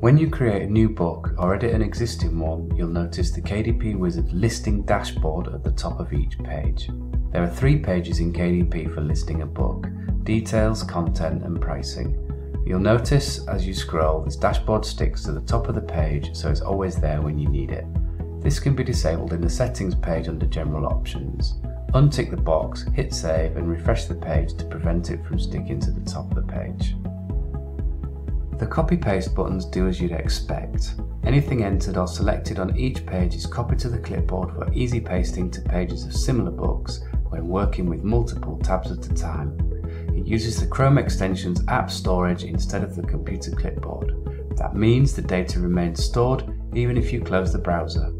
When you create a new book or edit an existing one, you'll notice the KDP Wizard listing dashboard at the top of each page. There are 3 pages in KDP for listing a book: details, content and pricing. You'll notice as you scroll, this dashboard sticks to the top of the page, so it's always there when you need it. This can be disabled in the settings page under general options. Untick the box, hit save and refresh the page to prevent it from sticking to the top of the page. The copy-paste buttons do as you'd expect. Anything entered or selected on each page is copied to the clipboard for easy pasting to pages of similar books when working with multiple tabs at a time. It uses the Chrome extension's app storage instead of the computer clipboard. That means the data remains stored even if you close the browser.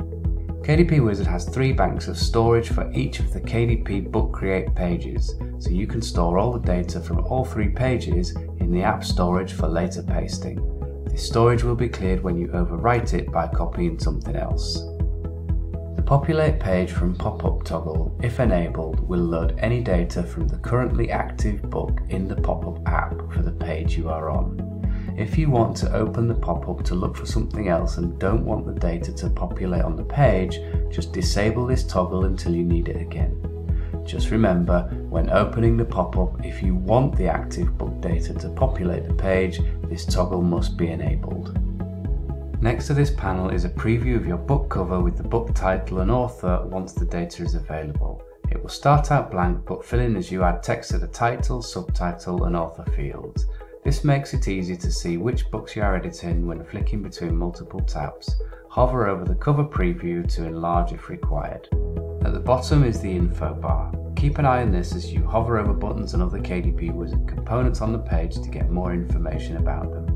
KDP Wizard has 3 banks of storage for each of the KDP Book Create pages, so you can store all the data from all 3 pages in the app storage for later pasting. This storage will be cleared when you overwrite it by copying something else. The Populate page from Popup Toggle, if enabled, will load any data from the currently active book in the Popup app for the page you are on. If you want to open the pop-up to look for something else and don't want the data to populate on the page, just disable this toggle until you need it again. Just remember, when opening the pop-up, if you want the active book data to populate the page, this toggle must be enabled. Next to this panel is a preview of your book cover with the book title and author once the data is available. It will start out blank but fill in as you add text to the title, subtitle and author fields. This makes it easy to see which books you are editing when flicking between multiple tabs. Hover over the cover preview to enlarge if required. At the bottom is the info bar. Keep an eye on this as you hover over buttons and other KDP Wizard components on the page to get more information about them.